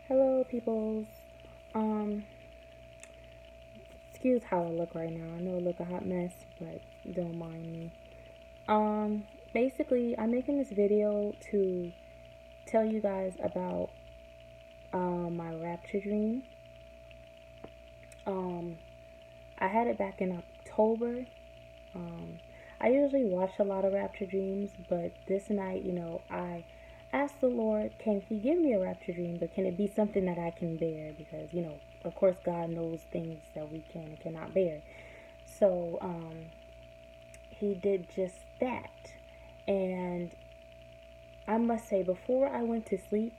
Hello, peoples. Um, Excuse how I look right now. I know I look a hot mess, but don't mind me. Um, Basically, I'm making this video to tell you guys about my rapture dream. Um, I had it back in October. Um, I usually watch a lot of rapture dreams, but this night, I asked the Lord, can He give me a rapture dream, but can it be something that I can bear? Because, of course, God knows things that we can and cannot bear. So, He did just that. And I must say, before I went to sleep,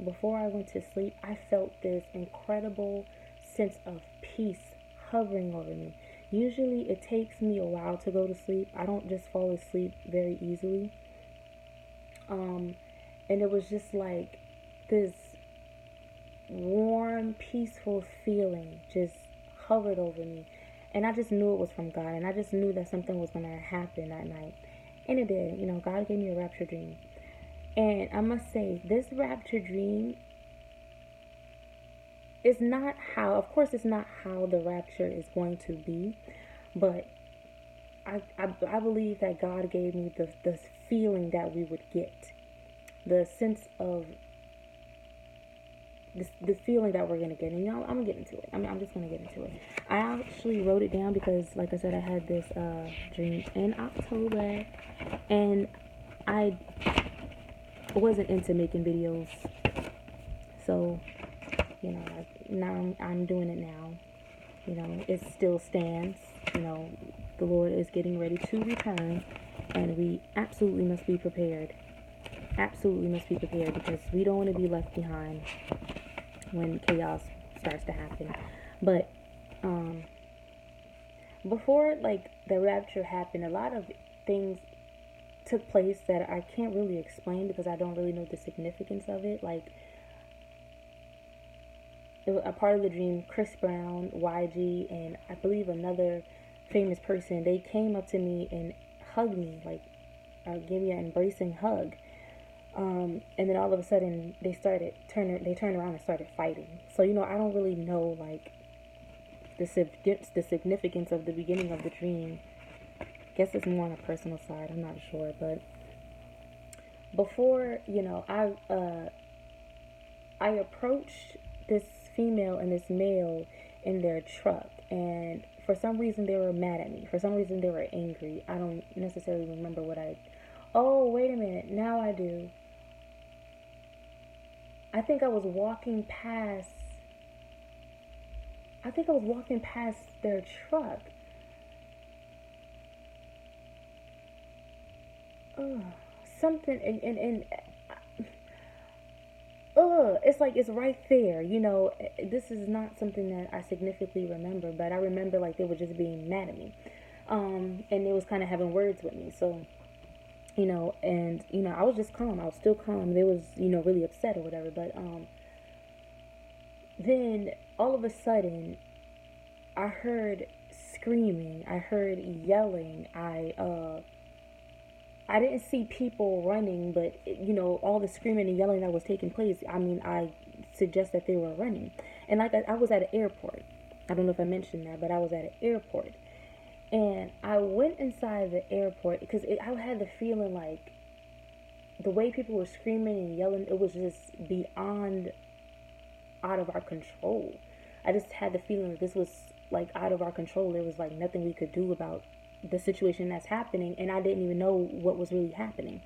I felt this incredible sense of peace hovering over me. Usually, it takes me a while to go to sleep. I don't just fall asleep very easily. Um, and it was just like this warm, peaceful feeling just hovered over me. And I just knew it was from God. And I just knew that something was going to happen that night. And it did. God gave me a rapture dream. And I must say, this rapture dream is not how, of course, it's not how the rapture is going to be. But I believe that God gave me the feeling that we would get. The sense of the feeling that we're gonna get, and I'm gonna get into it. I'm just gonna get into it. I actually wrote it down because, like I said, I had this dream in October, and I wasn't into making videos, so now I'm doing it now. It still stands. The Lord is getting ready to return, and we absolutely must be prepared. Absolutely must be prepared because we don't want to be left behind when chaos starts to happen. But before like the rapture happened, a lot of things took place that I can't really explain because I don't really know the significance of it. Like a part of the dream, Chris Brown, YG, and I believe another famous person, they came up to me and hugged me, like gave me an embracing hug. And then all of a sudden they turned around and started fighting. So I don't really know like the significance of the beginning of the dream. I guess it's more on a personal side. I'm not sure, but before I approached this female and this male in their truck, and for some reason they were mad at me. For some reason they were angry. I don't necessarily remember what I. Oh, wait a minute. Now I do. I think I was walking past. I think I was walking past their truck. Ugh, something and it's like it's right there. This is not something that I significantly remember, but I remember like they were just being mad at me, and they was kind of having words with me. So, and I was just calm. I was still calm. They was really upset or whatever. But then all of a sudden, I heard screaming. I heard yelling. I didn't see people running, but all the screaming and yelling that was taking place. I mean, I suggest that they were running, and like I was at an airport. I don't know if I mentioned that, but I was at an airport, and I went inside the airport because I had the feeling like the way people were screaming and yelling, it was just beyond out of our control. I just had the feeling that this was like out of our control. There was like nothing we could do about the situation that's happening, and I didn't even know what was really happening.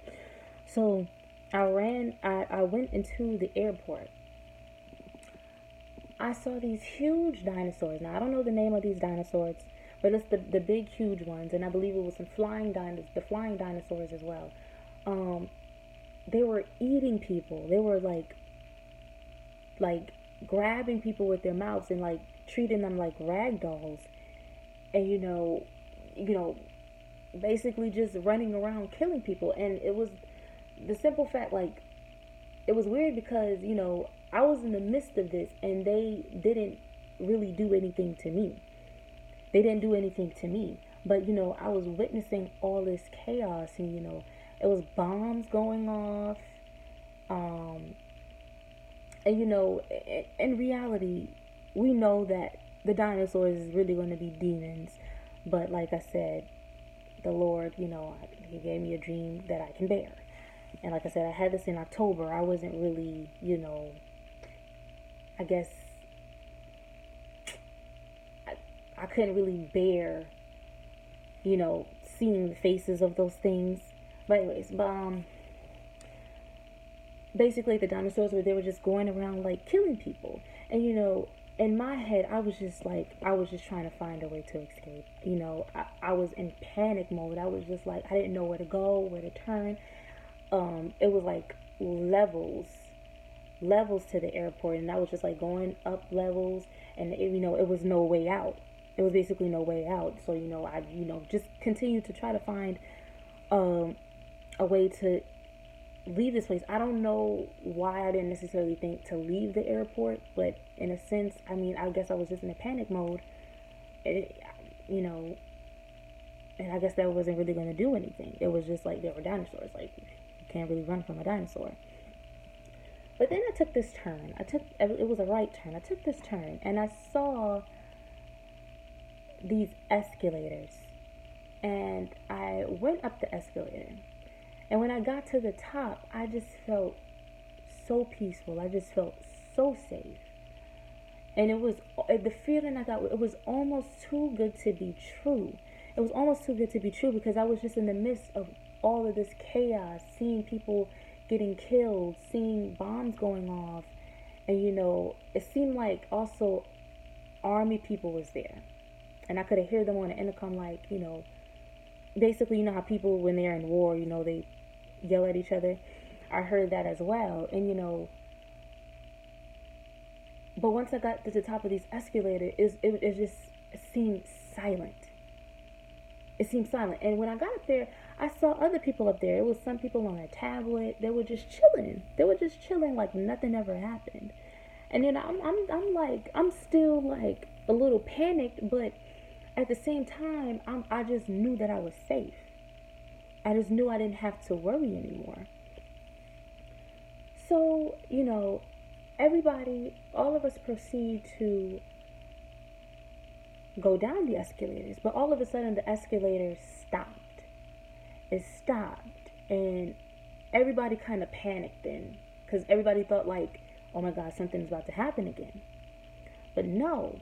So I went into the airport. I saw these huge dinosaurs. Now I don't know the name of these dinosaurs, but it's the big huge ones, and I believe it was some the flying dinosaurs as well. Um, they were eating people. They were like grabbing people with their mouths and like treating them like rag dolls, and you know, basically just running around killing people. And it was the simple fact, like, it was weird because, I was in the midst of this and they didn't really do anything to me. They didn't do anything to me. But, I was witnessing all this chaos and, it was bombs going off. Um, And in reality, we know that the dinosaurs is really going to be demons. But like I said, the Lord, He gave me a dream that I can bear. And like I said, I had this in October. I wasn't really, I guess I couldn't really bear, seeing the faces of those things. But anyways, basically the dinosaurs they were just going around like killing people. And in my head I was just trying to find a way to escape. I was in panic mode. I was just like, I didn't know where to go, where to turn. It was like levels to the airport, and I was just like going up levels, and it was no way out. It was basically no way out. So I just continued to try to find um a way to leave this place. I don't know why I didn't necessarily think to leave the airport, but in a sense, I mean, I guess I was just in a panic mode. It, you know, and I guess that wasn't really going to do anything. It was just like there were dinosaurs. Like, you can't really run from a dinosaur. But then I took this turn. It was a right turn. I took this turn and I saw these escalators. And I went up the escalator. And when I got to the top, I just felt so peaceful. I just felt so safe. And it was the feeling I got, it was almost too good to be true. It was almost too good to be true because I was just in the midst of all of this chaos, seeing people getting killed, seeing bombs going off. And it seemed like also army people was there. And I could hear them on the intercom like, basically, how people, when they're in war, they yell at each other. I heard that as well. And, but once I got to the top of these escalators, it just seemed silent. It seemed silent. And when I got up there, I saw other people up there. It was some people on a tablet. They were just chilling. They were just chilling like nothing ever happened. And then I'm still like a little panicked, but at the same time, I just knew that I was safe. I just knew I didn't have to worry anymore. So, everybody, all of us proceed to go down the escalators. But all of a sudden, the escalator stopped. It stopped. And everybody kind of panicked then. Because everybody thought like, oh my God, something's about to happen again. But no,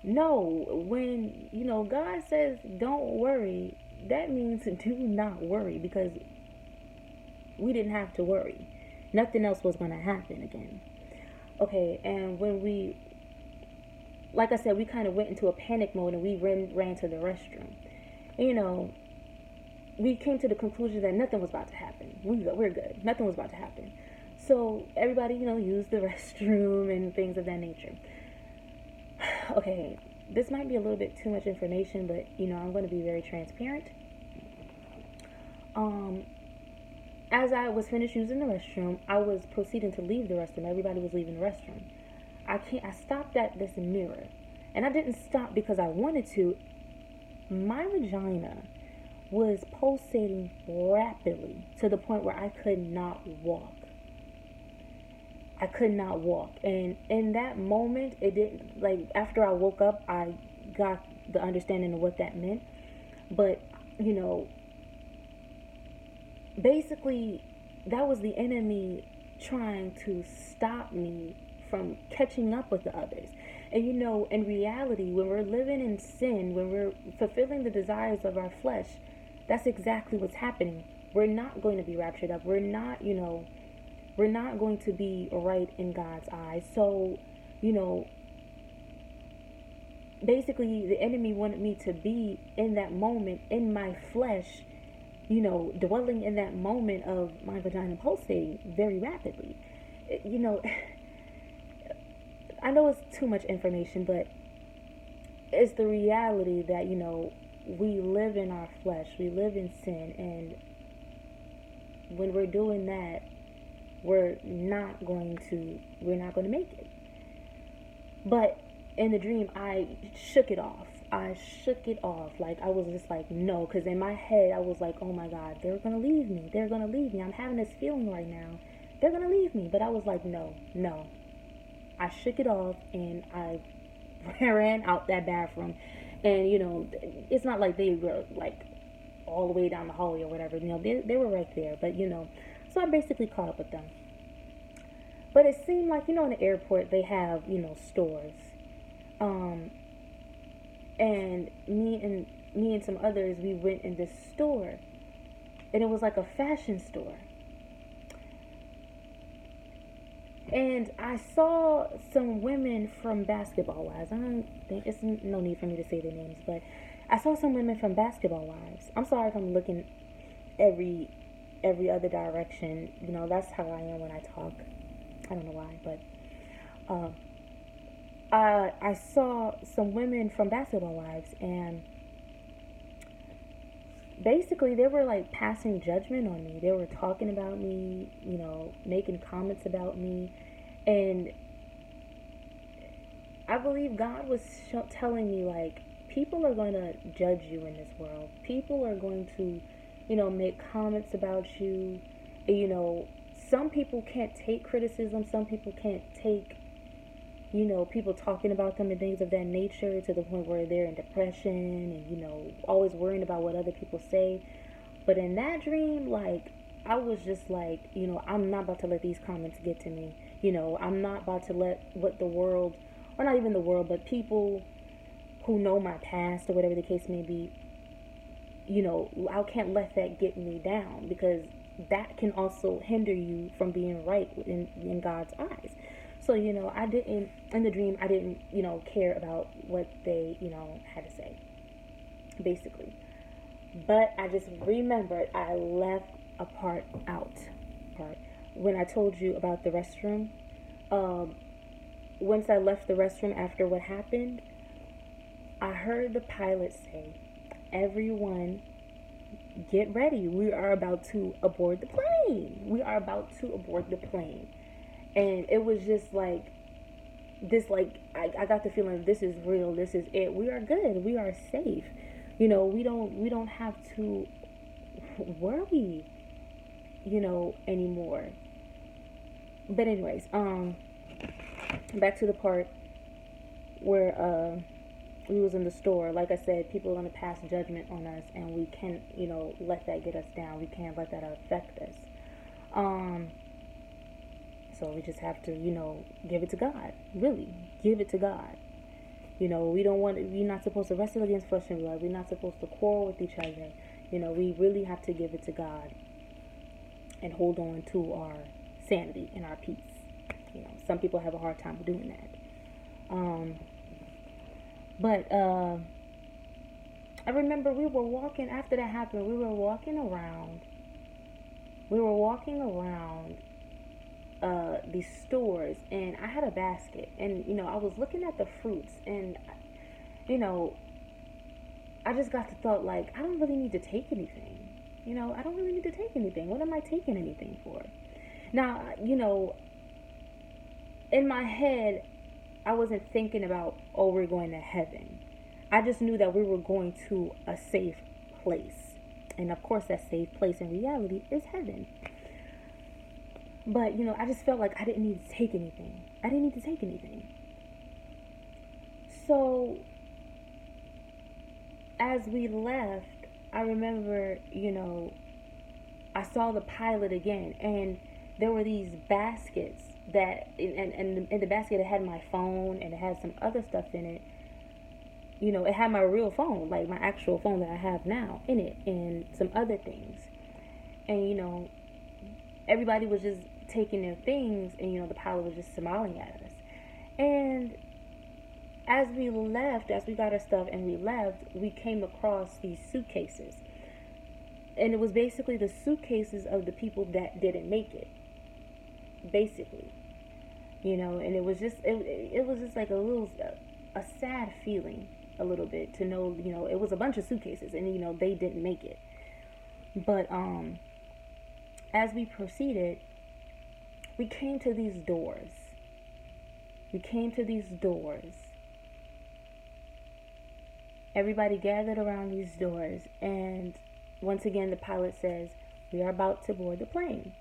when God says don't worry, that means do not worry, because we didn't have to worry. Nothing else was going to happen again. Okay, and when we, like I said, we kind of went into a panic mode and we ran to the restroom. And, we came to the conclusion that nothing was about to happen. We're good. Nothing was about to happen. So everybody, used the restroom and things of that nature. Okay, this might be a little bit too much information, but I'm going to be very transparent. As I was finished using the restroom, I was proceeding to leave the restroom. Everybody was leaving the restroom. I stopped at this mirror, and I didn't stop because I wanted to. My vagina was pulsating rapidly to the point where I could not walk. I could not walk. And in that moment, it didn't, like, after I woke up, I got the understanding of what that meant. But, basically, that was the enemy trying to stop me from catching up with the others. And, in reality, when we're living in sin, when we're fulfilling the desires of our flesh, that's exactly what's happening. We're not going to be raptured up. We're not going to be right in God's eyes. So, basically the enemy wanted me to be in that moment, in my flesh, dwelling in that moment of my vagina pulsating very rapidly. I know it's too much information, but it's the reality that, we live in our flesh, we live in sin, and when we're doing that, we're not going to make it. But in the dream, I shook it off. Like, I was just like, no, because in my head, I was like, oh my God, they're going to leave me. I'm having this feeling right now. They're going to leave me. But I was like, no. I shook it off and I ran out that bathroom. And, it's not like they were like all the way down the hallway or whatever. They were right there. But, so I basically caught up with them. But it seemed like, in the airport, they have, stores. Um, and me and some others, we went in this store. And it was like a fashion store. And I saw some women from Basketball Wives. I don't think it's no need for me to say their names, but I saw some women from Basketball Wives. I'm sorry if I'm looking every other direction. That's how I am when I talk. I don't know why, but I saw some women from Basketball Wives, and basically they were like passing judgment on me. They were talking about me, making comments about me. And I believe God was telling me, like, people are going to judge you in this world. People are going to, make comments about you. Some people can't take criticism. Some people can't take, people talking about them and things of that nature, to the point where they're in depression and, always worrying about what other people say. But in that dream, like, I was just like, I'm not about to let these comments get to me. I'm not about to let what the world, or not even the world, but people who know my past or whatever the case may be, I can't let that get me down, because that can also hinder you from being right in God's eyes. So, I didn't, in the dream, I didn't, care about what they, had to say, basically. But I just remembered I left a part out. When I told you about the restroom, once I left the restroom after what happened, I heard the pilot say, "Everyone, get ready. We are about to abort the plane. We are about to abort the plane." And it was just like this, like, I got the feeling, this is real. This is it. We are good. We are safe. We don't have to worry, anymore. But anyways, back to the part where we was in the store. Like I said, people are gonna pass judgment on us, and we can't, let that get us down. We can't let that affect us. So we just have to, give it to God. Really, give it to God. We're not supposed to wrestle against flesh and blood. We're not supposed to quarrel with each other. We really have to give it to God and hold on to our sanity and our peace. Some people have a hard time doing that. But I remember we were walking, after that happened, we were walking around these stores, and I had a basket, and I was looking at the fruits, and I just got to thought, like, I don't really need to take anything. I don't really need to take anything. What am I taking anything for? Now, in my head, I wasn't thinking about, oh, we're going to heaven. I just knew that we were going to a safe place. And of course, that safe place in reality is heaven. But, I just felt like I didn't need to take anything. I didn't need to take anything. So, as we left, I remember, I saw the pilot again, and there were these baskets that, and in the basket it had my phone, and it had some other stuff in it. It had my real phone, like my actual phone that I have now in it, and some other things. And, everybody was just taking their things, and, the pilot was just smiling at us. And as we got our stuff and we left, we came across these suitcases. And it was basically the suitcases of the people that didn't make it. Basically. And it was just like a sad feeling, a little bit, to know, it was a bunch of suitcases, and, they didn't make it. But, as we proceeded, we came to these doors. Everybody gathered around these doors, and once again the pilot says, "We are about to board the plane."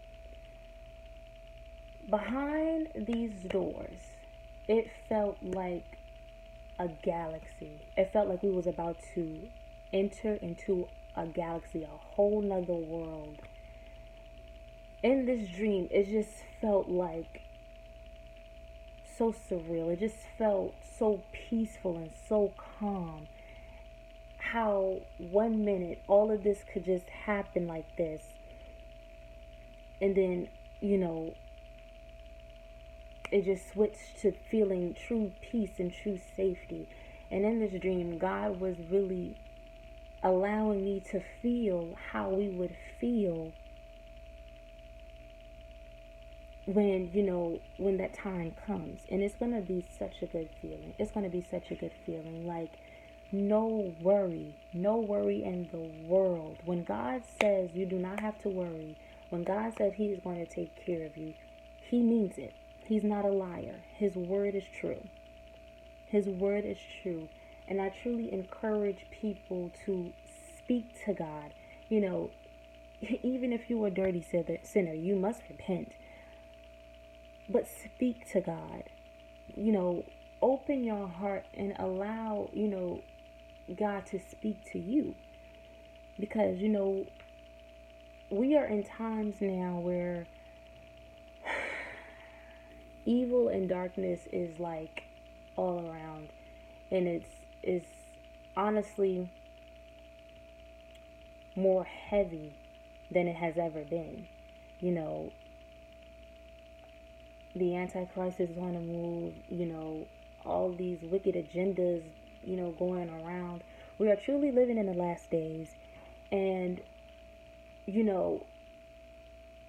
Behind these doors it felt like a galaxy. It felt like we was about to enter into a galaxy, a whole nother world. In this dream, it just felt like so surreal. It just felt so peaceful and so calm. How 1 minute all of this could just happen like this, and then, you know, it just switched to feeling true peace and true safety. And in this dream, God was really allowing me to feel how we would feel when, you know, when that time comes. And it's going to be such a good feeling. It's going to be such a good feeling. Like, no worry in the world. When God says you do not have to worry, when God says He is going to take care of you, He means it. He's not a liar. His word is true. His word is true. And I truly encourage people to speak to God. You know, even if you are a dirty sinner, you must repent. But speak to God. You know, open your heart and allow, you know, God to speak to you. Because, you know, we are in times now where evil and darkness is like all around, and it's honestly more heavy than it has ever been. You know, the Antichrist is on the move. You know, all these wicked agendas, you know, going around. We are truly living in the last days, and, you know,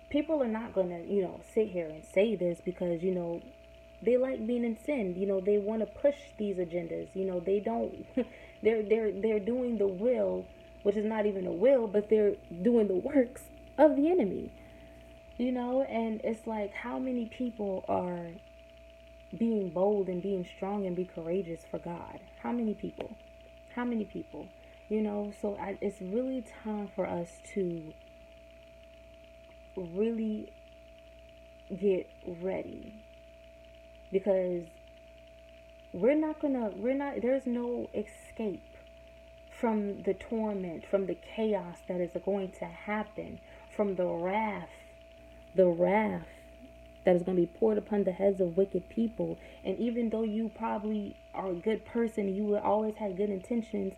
people are not gonna, you know, sit here and say this because, you know, they like being in sin. You know, they want to push these agendas. You know, they don't. they're doing the will, which is not even a will, but they're doing the works of the enemy. You know, and it's like, how many people are being bold and being strong and be courageous for God? How many people? How many people? You know, so it's really time for us to really get ready, because there's no escape from the torment, from the chaos that is going to happen, from the wrath that is going to be poured upon the heads of wicked people. And even though you probably are a good person, you will always have good intentions,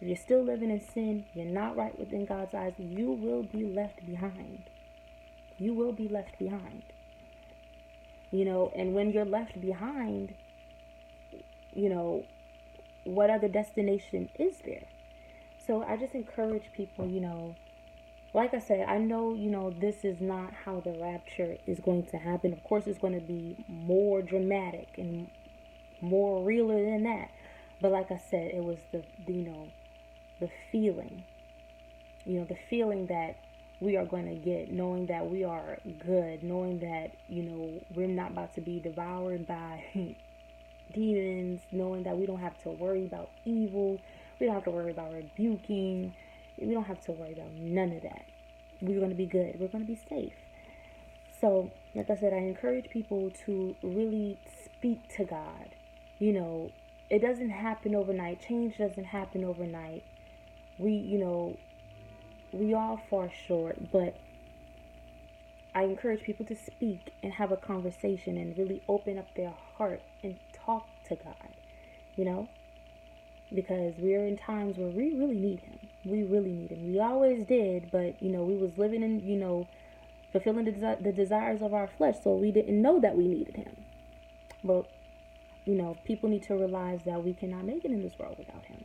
if you're still living in sin, you're not right within God's eyes, you will be left behind. You will be left behind. You know, and when you're left behind, you know, what other destination is there? So I just encourage people, you know, like I said, I know, you know, this is not how the rapture is going to happen. Of course, it's going to be more dramatic and more realer than that. But like I said, it was you know, the feeling, you know, the feeling that we are going to get, knowing that we are good, knowing that, you know, we're not about to be devoured by demons, knowing that we don't have to worry about evil, we don't have to worry about rebuking, we don't have to worry about none of that. We're going to be good. We're going to be safe. So, like I said, I encourage people to really speak to God. You know, it doesn't happen overnight. Change doesn't happen overnight. You know, we all fall short, but I encourage people to speak and have a conversation and really open up their heart and talk to God, you know, because we're in times where we really need Him. We really need Him. We always did, but, you know, we was living in, you know, fulfilling the desires of our flesh, so we didn't know that we needed Him. But, you know, people need to realize that we cannot make it in this world without Him.